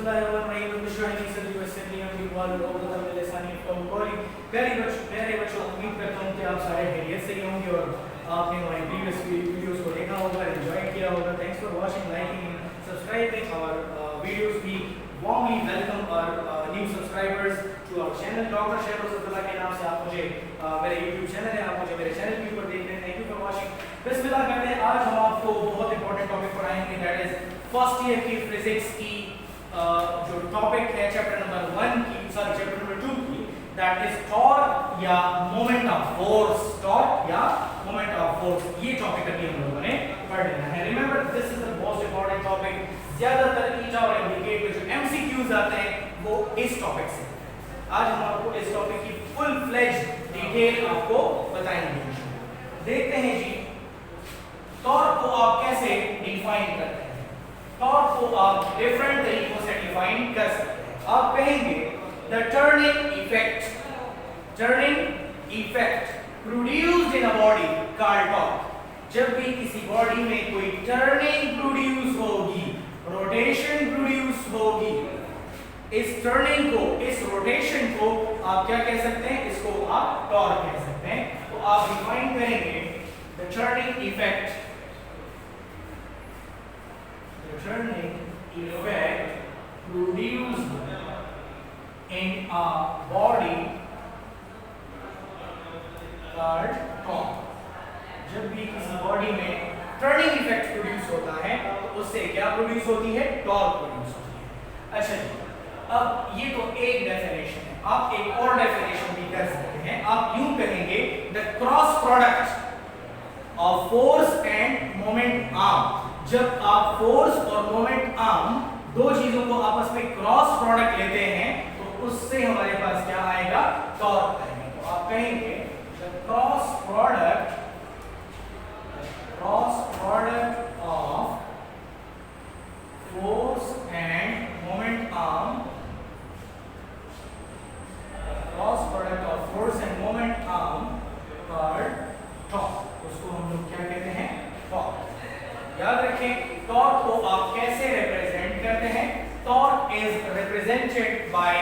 प्यारे बच्चों, उम्मीद करता हूँ कि आप सारे खैरियत से ही होंगे और आपने हमारी प्रीवियस वीडियोस को देखा होगा, एंजॉय किया होगा। Thanks for watching, liking, subscribing our videos. We warmly welcome our new subscribers to our channel. Doctor Shahroz Abdullah के नाम से आप मुझे मेरे यूट्यूब चैनल है, आप मुझे मेरे चैनल के ऊपर देख रहे हैं। Thank you for watching. बिस्मिल्लाह करते हैं। आज हम आपको बहुत इंपॉर्टेंट टॉपिक पढ़ाएंगे, दैट इज फर्स्ट ईयर की फिजिक्स की जो टॉपिक है चैप्टर नंबर 1 की, सॉरी चैप्टर नंबर 2 की, दैट इज टॉर्क या मोमेंट ऑफ फोर्स। टॉर्क या मोमेंट ऑफ फोर्स, ये टॉपिक अभी हम लोगों ने पढ़ लेना है। Remember this is the most important topic. ज्यादातर ईटा और एमसीक्यू में जो एमसीक्यूज आते हैं वो इस टॉपिक से। आज हम आपको इस टॉपिक की फुल फ्लेज डिटेल आपको बताएंगे। देखते हैं जी, टॉर्क को आप कैसे डिफाइन करते हैं। टॉर्क को आप डिफरेंट तरीकों से डिफाइन कर सकते हैं। आप कहेंगे the turning effect produced in a body called torque. जब भी किसी बॉडी में कोई टर्निंग प्रोड्यूस होगी, रोटेशन प्रोड्यूस होगी, इस टर्निंग को, इस रोटेशन को आप क्या कह सकते हैं? इसको आप टॉर्क कह सकते हैं। तो आप डिफाइन करेंगे the turning effect produced in a body called torque। जब भी किसी बॉडी में टर्निंग इफेक्ट प्रोड्यूस होता है तो उससे क्या प्रोड्यूस होती है? टॉर्क प्रोड्यूस होती है। अच्छा जी, अब ये तो एक डेफिनेशन है, आप एक और डेफिनेशन भी कर सकते हैं। आप यूं कहेंगे the cross product of force and moment arm. जब आप फोर्स और मोमेंट आर्म दो चीजों को आपस में क्रॉस प्रोडक्ट लेते हैं तो उससे हमारे पास क्या आएगा? टॉर्क आएगा। तो आप कहेंगे the cross product of force and moment arm, cross product of force and moment arm called torque. उसको हम लोग क्या कहते हैं? टॉर्क। याद रखें, टॉर्क को आप कैसे रिप्रेजेंट करते हैं? Torque is represented by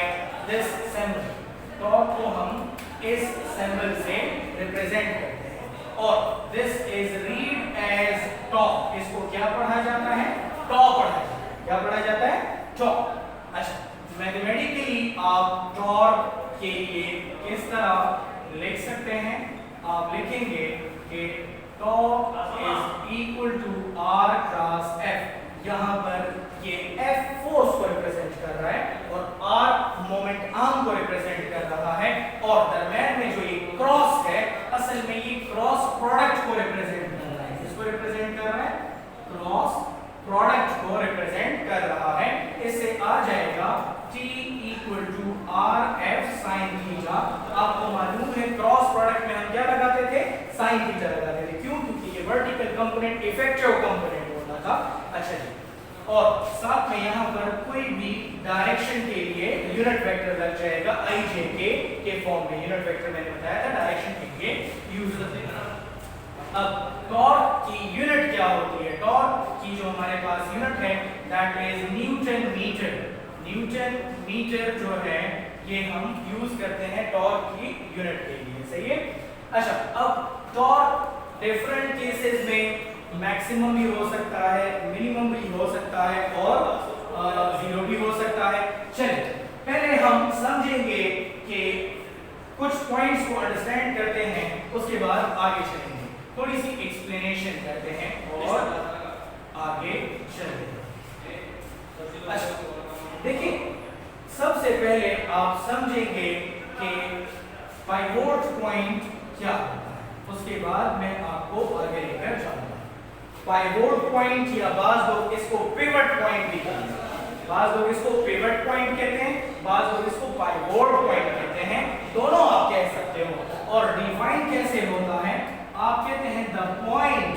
this symbol. Torque को हम इस सिंबल से रिप्रेजेंट करते हैं और this is read as torque. इसको क्या पढ़ा जाता है? टॉर्क पढ़ा जाता है। क्या पढ़ा जाता है? टॉर्क। अच्छा, मैथमेटिकली आप टॉर्क के लिए किस तरह लिख सकते हैं? आप लिखेंगे कि torque is equal to R cross F. यहां पर ये एफ फोर्स को रिप्रेजेंट कर रहा है और आर मोमेंट आर्म को रिप्रेजेंट कर रहा है और दरम्यान में जो ये क्रॉस है असल में ये क्रॉस प्रोडक्ट को रिप्रेजेंट कर रहा है। इसको रिप्रेजेंट कर रहा है, क्रॉस प्रोडक्ट को रिप्रेजेंट कर रहा है। इससे आ जाएगा T equal to R F sine theta. आपको मालूम है क्रॉस प्रोडक्ट में हम क्या लगाते थे? साइन थीटा लगाते थे। क्यों? क्योंकि ये वर्टिकल कंपोनेंट इफेक्टिव कंपोनेंट होता था। अच्छा जी, और साथ में यहाँ पर कोई भी डायरेक्शन के लिए यूनिट वेक्टर लग जाएगा IJ के फॉर्म में। यूनिट वेक्टर मैंने बताया था डायरेक्शन के लिए यूज करते हैं। अब टॉर्क की यूनिट क्या होती है? टॉर्क की जो हमारे पास यूनिट है that is newton metre. Newton metre जो है ये हम यूज करते हैं टॉर्क की यूनिट के लिए। सही है। अच्छा, अब टॉर्क डिफरेंट केसेस में मैक्सिमम भी हो सकता है, मिनिमम भी हो सकता है और जीरो भी हो सकता है। चलिए पहले हम समझेंगे कि कुछ पॉइंट्स को अंडरस्टैंड करते हैं, उसके बाद आगे चलेंगे। थोड़ी सी एक्सप्लेनेशन करते हैं और आगे चलते हैं। अच्छा, देखिए सबसे पहले आप समझेंगे कि पाइवोट पॉइंट क्या होता है, उसके बाद मैं आपको आगे लेकर जाऊंगा। पाइवोट पॉइंट या बाज लोग इसको पिवट पॉइंट भी कहते हैं। बाज लोग इसको पिवट पॉइंट कहते हैं, बाज लोग इसको पाइवोट पॉइंट कहते हैं। दोनों आप कह सकते हो। और डिफाइन कैसे होता है? आप कहते हैं the point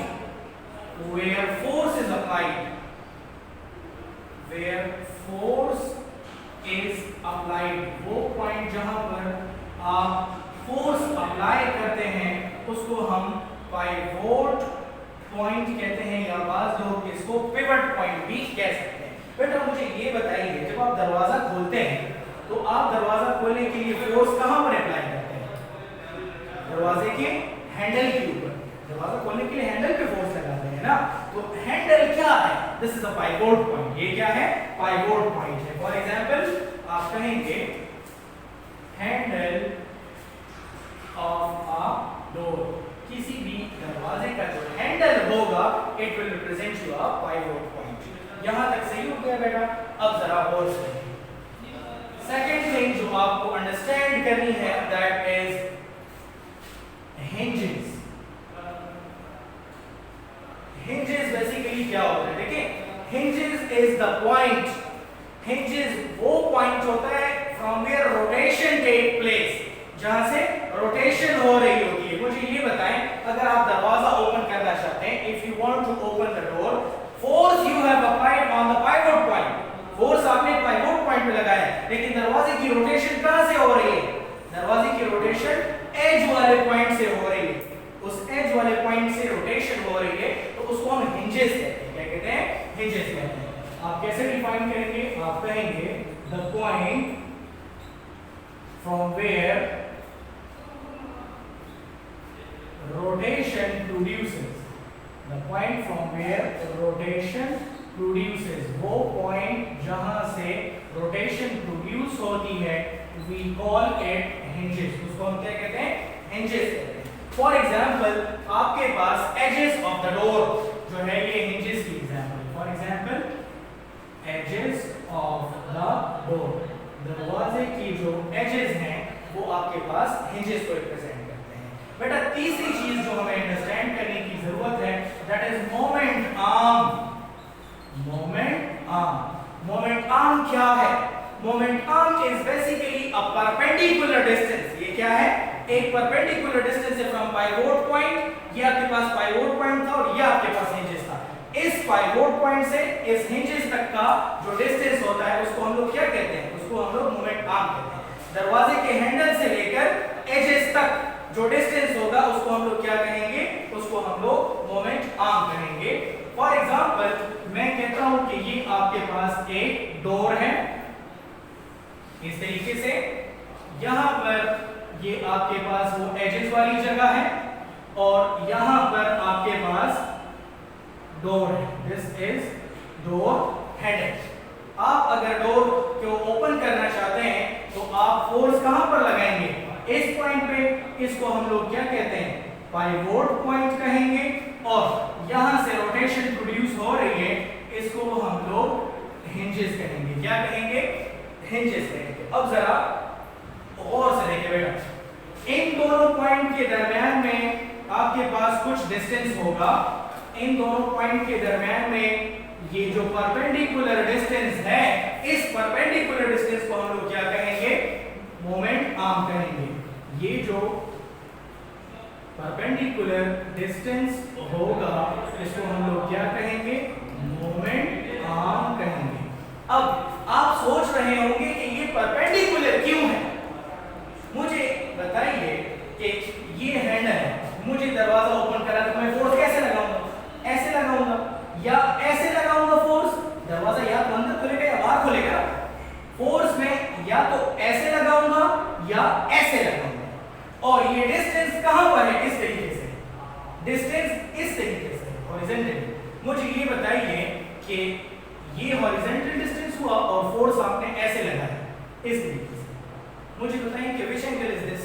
where force is applied, where force is applied. वो पॉइंट जहां पर आप फोर्स अप्लाई करते हैं उसको हम पाइवोट पॉइंट कहते हैं या बाज लोग इसको पिवट पॉइंट भी कह सकते हैं। बेटा मुझे ये बताइए, जब आप दरवाजा खोलते हैं तो आप दरवाजा खोलने के लिए फोर्स कहां पर अप्लाई करते हैं? दरवाजे के हैंडल के ऊपर। दरवाजा खोलने के लिए हैंडल पे फोर्स लगाते हैं ना, तो हैंडल क्या है? This is a pivot point. ये क्या है? पाइवोट पॉइंट है। फॉर एग्जांपल आप कहेंगे हैंडल ऑफ अ डोर, किसी भी दरवाजे का जो हैंडल होगा it will represent your pivot point. यहां तक सही हो गया बेटा? अब जरा और सुनिए। सेकंड थिंग जो आपको अंडरस्टैंड करनी है that is hinges. Hinges basically क्या होता है? देखिए, hinges is the point, hinges वो पॉइंट होता है from where rotation take place, जहां से रोटेशन हो रही होती है। मुझे ये बताएं, अगर आप दरवाजा ओपन करना चाहते हैं, if you want to open the door, force you have applied on the pivot point, force आपने पाइवोट पॉइंट पे लगाया है, लेकिन दरवाजे की रोटेशन कहां से हो रही है? दरवाजे की रोटेशन एज वाले पॉइंट से हो रही है। उस एज वाले पॉइंट से रोटेशन हो रही है, तो उसको हम हिंजेस कहते हैं। क्या कहते हैं? हिंजेस कहते हैं। आप कैसे डिफाइन करेंगे? आप कहेंगे the point from where rotation produces, the point from where rotation produces, वो point जहां से rotation produce होती है, we call it hinges, उसको हम क्या कहते हैं? hinges कहते हैं। For example, आपके पास edges of the door जो है, ये hinges की example। For example, edges of the door, दरवाजे की जो edges हैं वो आपके पास hinges को represent। बेटा तीसरी चीज जो हमें अंडरस्टैंड करने की जरूरत है that is moment arm. Moment arm, moment arm क्या है? Moment arm is basically a perpendicular distance. ये क्या है? एक परपेंडिकुलर डिस्टेंस है फ्रॉम पाइवोट पॉइंट। ये आपके पास पाइवोट पॉइंट था और ये आपके पास हिंजेस था। इस पाइवोट पॉइंट से इस हिंजेस तक का जो डिस्टेंस होता है उसको हम लोग क्या कहते हैं? उसको हम लोग मोमेंट आर्म कहते हैं। दरवाजे के हैंडल से लेकर एजेस तक जो डिस्टेंस होगा उसको हम लोग क्या कहेंगे? उसको हम लोग मोमेंट आर्म कहेंगे। फॉर एग्जांपल मैं कहता हूं कि ये आपके पास एक डोर है इस तरीके से, यहां पर ये आपके पास वो एजेस वाली जगह है और यहां पर आपके पास डोर है। This is door handle. आप अगर डोर को ओपन करना चाहते हैं तो आप फोर्स कहां पर लगाएंगे? इस पॉइंट पे। इसको हम लोग क्या कहते हैं? पाइवोट पॉइंट कहेंगे। और यहां से रोटेशन प्रोड्यूस हो रही है, इसको हम लोग हिंजेस कहेंगे। क्या कहेंगे? हिंजेस कहेंगे। अब जरा गौर से देखिए बेटा, इन दोनों पॉइंट के दरमियान में आपके पास कुछ डिस्टेंस होगा। इन दोनों पॉइंट के दरमियान में ये जो परपेंडिकुलर डिस्टेंस है, इस परपेंडिकुलर डिस्टेंस को हम लोग क्या कहेंगे? मोमेंट आर्म कहेंगे। ये जो परपेंडिकुलर डिस्टेंस होगा इसको हम लोग क्या कहेंगे? मोमेंट आर्म कहेंगे। अब आप सोच रहे होंगे कि ये परपेंडिकुलर क्यों है? मुझे बताइए कि ये हैंडल है, मुझे दरवाजा ओपन करा तो मैं फोर्स कैसे लगाऊंगा? ऐसे लगाऊंगा या ऐसे लगाऊंगा फोर्स? दरवाजा या तो अंदर खुलेगा या बाहर खुलेगा। फोर्स में या तो ऐसे लगाऊंगा या ऐसे लगाऊंगा। और ये डिस्टेंस कहां पर है? इस तरीके से, डिस्टेंस इस तरीके से हॉरिजॉन्टली। मुझे ये बताइए कि ये हॉरिजॉन्टल डिस्टेंस हुआ और फोर्स आपने ऐसे लगाया इस तरीके से। मुझे बताइए कि which angle is this?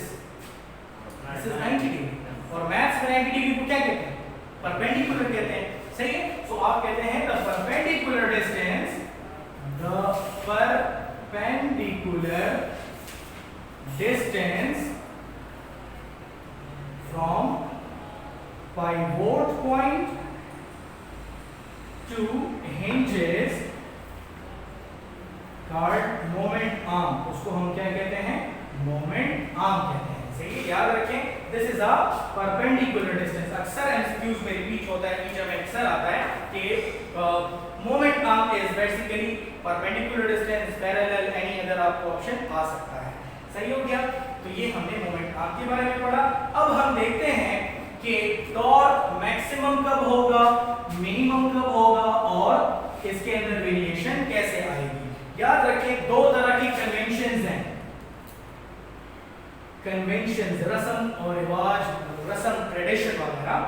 This is 90 degree. और मैथ्स में 90 डिग्री को क्या कहते हैं? परपेंडिकुलर कहते हैं। सही है? सो आप कहते हैं the perpendicular distance, the perpendicular distance from pivot point to hinges called moment arm, उसको हम क्या कहते हैं? moment arm कहते हैं। सही, याद रखें, this is a perpendicular distance. अक्सर एमसीक्यूज में रिपीट होता है, टीचर में अक्सर आता है कि moment arm is basically perpendicular distance, parallel, any other आपको ऑप्शन आ सकता है। सही हो गया? तो ये हमने मोमेंट आर्म के बारे में पढ़ा। अब हम देखते हैं कि टॉर्क मैक्सिमम कब होगा, मिनिमम कब होगा और इसके अंदर वेरिएशन कैसे इज रस्म और रिवाज, रस्म ट्रेडिशन वगैरह।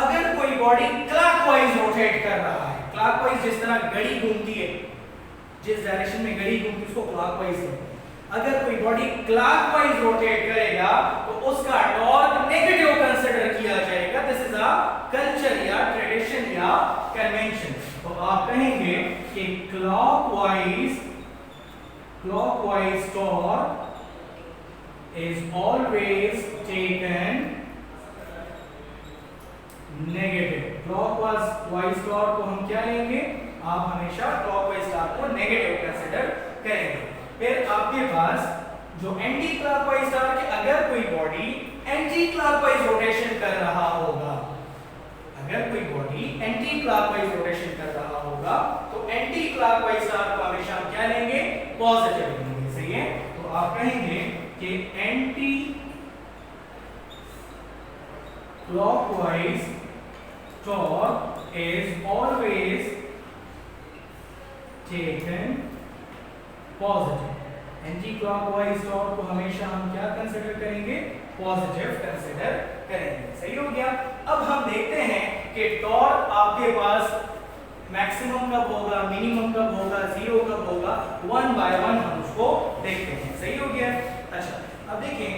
अगर कोई बॉडी क्लॉकवाइज रोटेट कर रहा है, क्लॉकवाइज जिस तरह घड़ी घूमती है, जिस डायरेक्शन में घड़ी घूमती है उसको क्लॉकवाइज कहते हैं। अगर कोई बॉडी क्लॉकवाइज रोटेट करेगा तो उसका टॉर्क नेगेटिव कंसीडर किया जाएगा। दिस इज अ कल्चर या ट्रेडिशन या कन्वेंशन। तो आप कहेंगे कि clockwise torque is always taken negative। Clockwise torque को हम क्या लेंगे, आप हमेशा क्लॉकवाइज टॉर्क को नेगेटिव कंसीडर करेंगे। फिर आपके पास जो एंटी क्लॉकवाइज टॉर्क है, अगर कोई बॉडी एंटी क्लॉकवाइज रोटेशन कर रहा होगा, अगर कोई बॉडी एंटी क्लॉकवाइज रोटेशन कर रहा होगा तो एंटी क्लॉकवाइज टॉर्क को हमेशा हम क्या लेंगे, पॉजिटिव लेंगे। सही है। तो आप कहेंगे कि anti clockwise torque is always taken positive. Anti clockwise torque को हमेशा हम क्या कंसीडर करेंगे, पॉजिटिव कंसीडर करेंगे। सही हो गया। अब हम देखते हैं कि टॉर्क आपके पास मैक्सिमम कब होगा, मिनिमम कब होगा, जीरो कब होगा, वन बाय वन हम उसको देखते हैं। सही हो गया। अच्छा, अब देखें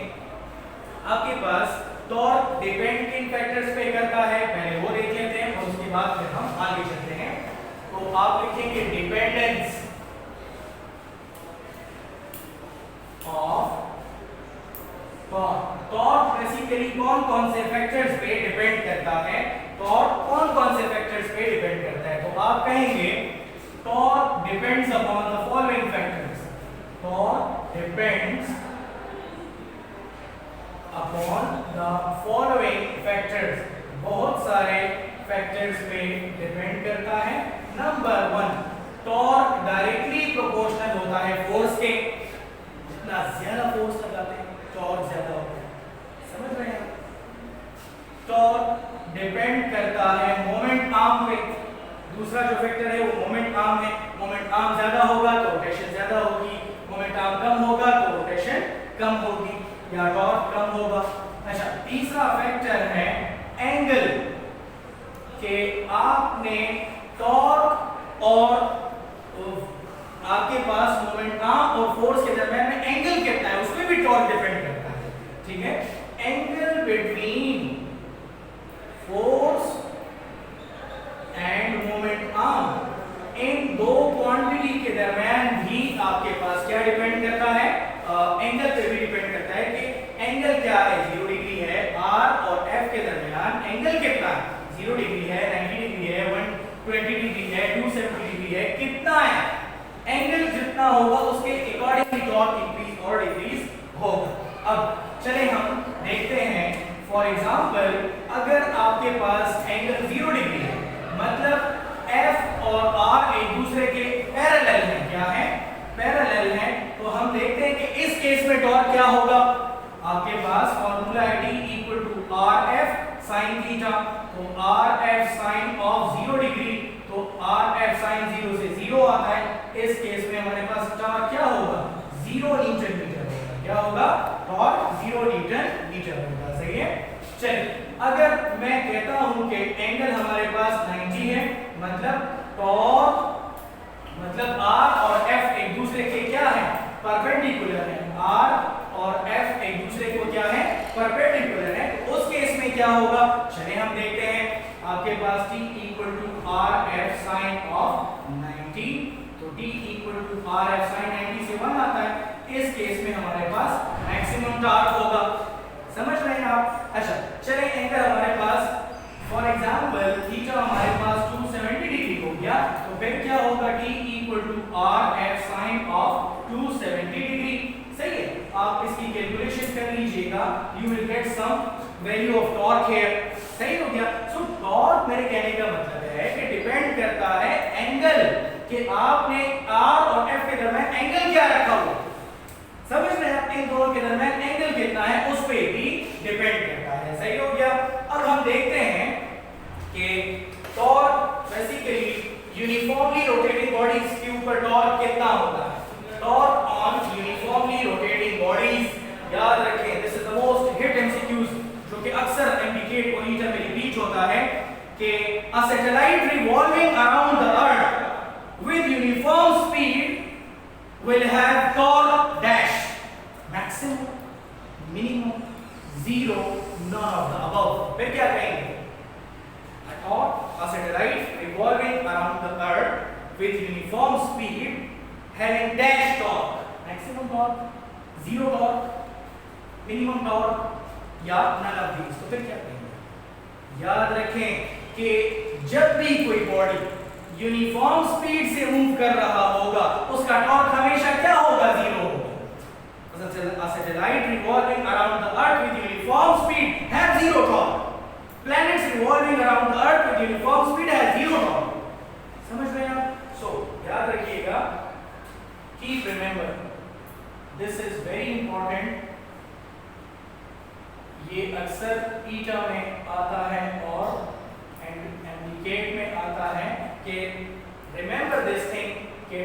आपके पास टॉर्क डिपेंड किन फैक्टर्स पे करता है, पहले वो देख लेते हैं और उसके बाद फिर हम आगे चलते हैं। तो आप लिखेंगे dependence of torque. Torque basically कौन कौन से फैक्टर्स पे डिपेंड करता है, टॉर्क कौन कौन से फैक्टर्स पे डिपेंड करता है। तो आप कहेंगे torque depends upon the following factors. Torque depends upon the following factors. बहुत सारे फैक्टर्स पे डिपेंड करता है। Number one, torque directly proportional होता है फोर्स के। जितना ज्यादा फोर्स लगाते हैं टॉर्क ज्यादा होता है। समझ रहे हैं। टॉर्क डिपेंड करता है मोमेंट आर्म पे। दूसरा जो फैक्टर है वो मोमेंट आर्म है। मोमेंट आर्म ज्यादा होगा तो रोटेशन ज्यादा होगी, मोमेंट आर्म कम होगा तो रोटेशन कम होगी या टॉर्क कम होगा। अच्छा, तीसरा फैक्टर है एंगल, कि आपने टॉर्क और आपके पास मोमेंट आर्म और फोर्स के दरमियान में एंगल कितना है, उसमें भी टॉर्क डिपेंड करता है। ठीक है। Angle between force and moment arm, इन दो क्वांटिटी के दरमियान भी आपके पास क्या डिपेंड करता है, एंगल पे भी डिपेंड करता है कि एंगल क्या है, 0 डिग्री है, R और F के दरमियान एंगल कितना है, 0 डिग्री है, 90 डिग्री है, 120 डिग्री है, 270 डिग्री है, कितना है। एंगल जितना होगा उसके अकॉर्डिंगली टॉर्क इंक्रीज और डिक्रीज होगा। अब चले हम देखते हैं, फॉर एग्जांपल अगर आपके पास एंगल 0 डिग्री है, मतलब F और R एक दूसरे के पैरेलल हैं। क्या है, पैरेलल हैं। तो हम देखते हैं कि इस केस में टॉर्क क्या होगा। आपके पास फॉर्मूला है D equal to RF sin theta. तो RF sin ऑफ 0 डिग्री, तो RF sin 0 से 0 आता है। इस केस में हमारे पास टॉर्क क्या होगा, 0 न्यूटन मीटर होगा। क्या होगा, टॉर्क 0 न्यूटन मीटर होगा। सही है। चलिए, अगर मैं कहता हूं कि एंगल हमारे पास 90 है, मतलब टॉर्क, मतलब R और F एक दूसरे के क्या है, परपेंडिकुलर है। R और F एक दूसरे को क्या है, परपेंडिकुलर है। तो उस केस में क्या होगा, चलिए हम देखते हैं। आपके पास T equal to RF sin of 90, तो T equal to RF sin 90 से 1 आता है। इस केस में हमारे पास मैक्सिमम टॉर्क होगा। समझ रहे हैं आप। अच्छा, चलिए एंगल हमारे पास फॉर एग्जांपल थीटा हमारे पास 270 डिग्री हो गया, तो फिर क्या होगा, T equal to RF sin of 270 degree. सही है। आप इसकी कैलकुलेशन कर लीजिएगा, you will get some value of torque here. सही हो गया। सो टॉर्क मेरे कहने का मतलब है कि डिपेंड करता है एंगल, कि आपने R और F के दरमियान एंगल क्या रखा हुआ। समझ रहे हैं आप, इन दोनों के दरमियान एंगल कितना है उस पे भी डिपेंड करता है। सही हो गया। अब हम देखते हैं कि torque basically uniformly rotating bodies के ऊपर टॉर्क कितना होता है। Torque on uniformly rotating bodies, याद रखें, दिस इज द मोस्ट जो कि अक्सर इंडिकेट और ईटर में रिपीट होता है कि a satellite revolving around the earth with uniform speed will have torque dash maximum, minimum, zero, none of the above. फिर क्या कहेंगे? A satellite revolving around the earth with uniform speed having dash torque, maximum torque, zero torque, minimum torque या none of these. तो फिर क्या कहेंगे? याद रखें कि जब भी कोई बॉडी यूनिफॉर्म स्पीड से मूव कर रहा होगा उसका टॉर्क हमेशा क्या होगा? जीरो होगा. A satellite revolving around the earth with uniform speed have zero torque. Planets revolving around the earth with uniform speed has zero torque. समझ रहे हैं आप? So याद रखिएगा, keep remember, this is very important. ये अक्सर ईटा में आता है और इंडिकेट में आता है कि remember this thing कि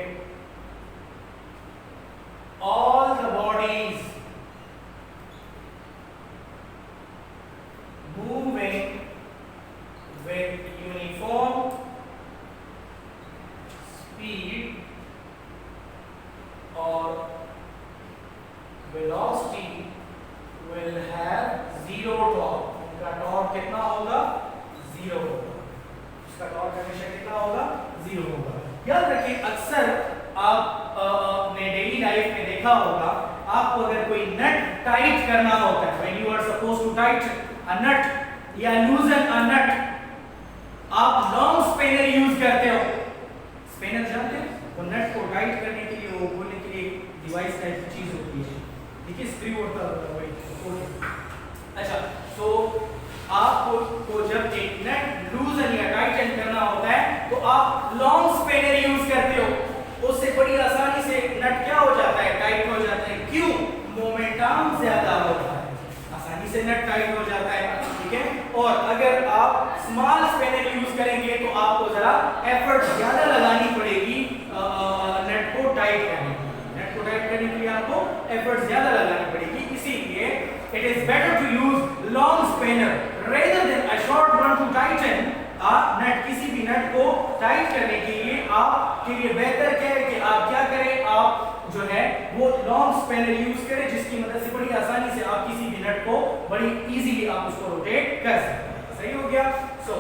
all the bodies moving with uniform speed or velocity will have zero torque. उनका टॉर्क कितना होगा? जीरो होगा. उसका टॉर्क हमेशा कितना होगा? जीरो होगा. याद रखिए, अक्सर आप अपने डेली लाइफ में देखा होगा, आपको अगर कोई नट टाइट करना होता है, when you are supposed to tighten a nut या loosen a nut, आप लॉन्ग स्पेनर यूज करते हो. स्पेनर जानते हैं? वो नट को टाइट करने के लिए, वो खोलने के लिए डिवाइस टाइप की चीज होती है. देखिए स्क्रू होता है वही. अच्छा, तो आपको जब एक नट लूजन या टाइटन करना होता है तो आप लॉन्ग स्पेनर यूज करते हो. उससे बड़ी आसानी से नट क्या हो जाता है? टाइट हो जाता है. क्यों? मोमेंटम ज्यादा होता है, आसानी से नट टाइट हो जाता है. ठीक है. और अगर आप स्मॉल स्पेनर यूज करेंगे तो आपको जरा एफर्ट ज्यादा लगानी पड़ेगी नट को टाइट करने के लिए. नट को टाइट करने के लिए आपको एफर्ट ज्यादा लगानी पड़ेगी. इसीलिए it is better to use long spanner rather than a short one to tighten. नट, किसी भी नट को टाइट करने के लिए आपके लिए बेहतर क्या है कि आप क्या करें, आप जो है वो लॉन्ग स्पेनर यूज करें, जिसकी मदद से बड़ी आसानी से आप किसी भी नट को बड़ी इजीली आप उसको रोटेट कर सकते हैं. सही हो गया. सो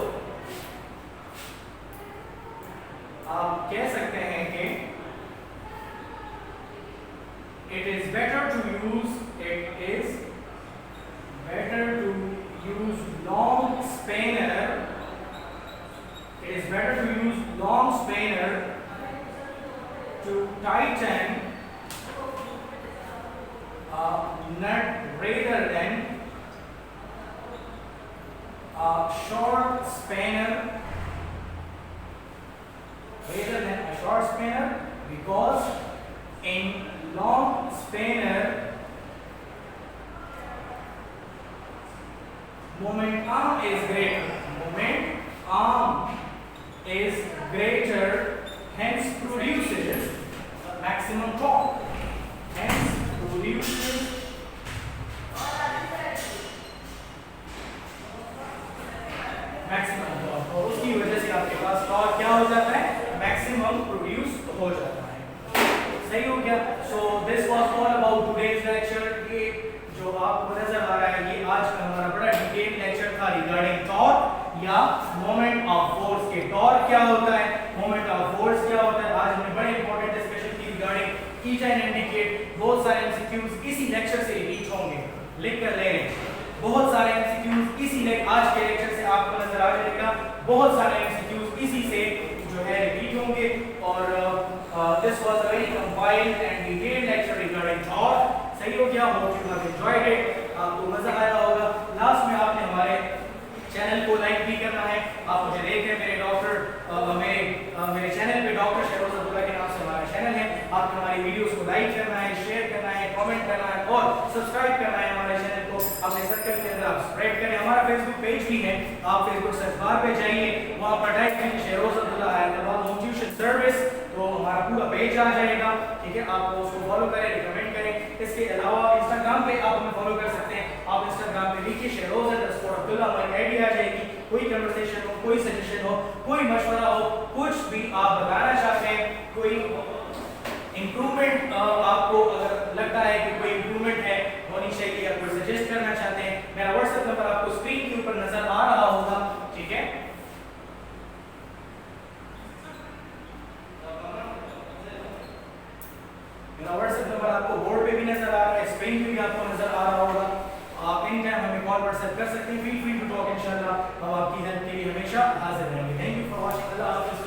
आप कह सकते हैं कि it is better to use long spanner. It is better to use long spanner to tighten a nut rather than a short spanner. Because in long spanner moment arm is greater, hence produces maximum torque. Maximum torque, और उसकी वजह से आपके पास torque क्या हो जाता है? Maximum produce हो जाता है. सही हो गया. So this was all about today's lecture. ये जो आपको नजर आ रहा है ये आज का हमारा बड़ा डिटेल लेक्चर था रिगार्डिंग टॉर्क या मोमेंट ऑफ फोर्स के. टॉर्क क्या होता है, मोमेंट ऑफ फोर्स क्या होता है. आज हमने बड़े इंपॉर्टेंट डिस्कशन की रिगार्डिंग ईटा एंड इंडिकेट. बहुत सारे एमसीक्यूज इसी लेक्चर से रिपीट होंगे, लिख कर ले लें. बहुत सारे एमसीक्यूज इसी आज के लेक्चर से आपको नजर आ जाएगा. बहुत सारे एमसीक्यूज इसी से जो है रिपीट होंगे. और this was a very compiled and detailed lecture regarding torque. सही हो गया. Hope you have enjoyed it. आपको मजा आया होगा. लास्ट में आपने हमारे चैनल को लाइक भी करना है. आप मुझे देख रहे हैं मेरे मेरे चैनल पे डॉक्टर शहरोज अब्दुल्ला के नाम से हमारा चैनल है. आपको हमारी वीडियोस को लाइक करना है, शेयर करना है, कमेंट करना है और सब्सक्राइब करना है. हमारे चैनल को अपने सर्कल के अंदर आप स्प्रेड करें. हमारा फेसबुक पेज भी है, आप फेसबुक सर्च बार पे जाइए, वहां पर टाइप करें Shahroz Abdullah Hyderabad home tuition service, तो हमारा पूरा पेज आ जाएगा. ठीक है. आप उसको फॉलो करें, रिकमेंड करें. इसके अलावा इंस्टाग्राम पे आप हमें फॉलो कर सकते हैं. आप इंस्टाग्राम इंस्टाग्राम पे लिखिए shehroz_abdullah, हमारी आईडी आ जाएगी। कोई कन्वर्सेशन हो, कोई सजेशन हो, कोई मशवरा हो, कुछ भी आप बताना चाहते हैं, कोई इंप्रूवमेंट आपको अगर लगता है कि कोई इंप्रूवमेंट है होनी चाहिए या कोई सजेस्ट करना चाहते हैं, मेरा व्हाट्सएप नंबर आपको स्क्रीन के ऊपर नजर आ रहा होगा, ठीक है। मेरा व्हाट्सएप नंबर आपको बोर्ड पे भी नजर आ रहा है, स्क्रीन पे भी आपको नजर आ रहा होगा। आप एनी टाइम हमें कॉल व्हाट्सएप कर सकते हैं। फील फ्री टू टॉक, इंशाल्लाह हम आपकी हेल्प के लिए हमेशा हाजिर रहेंगे। Thank you for watching. अल्लाह हाफिज़।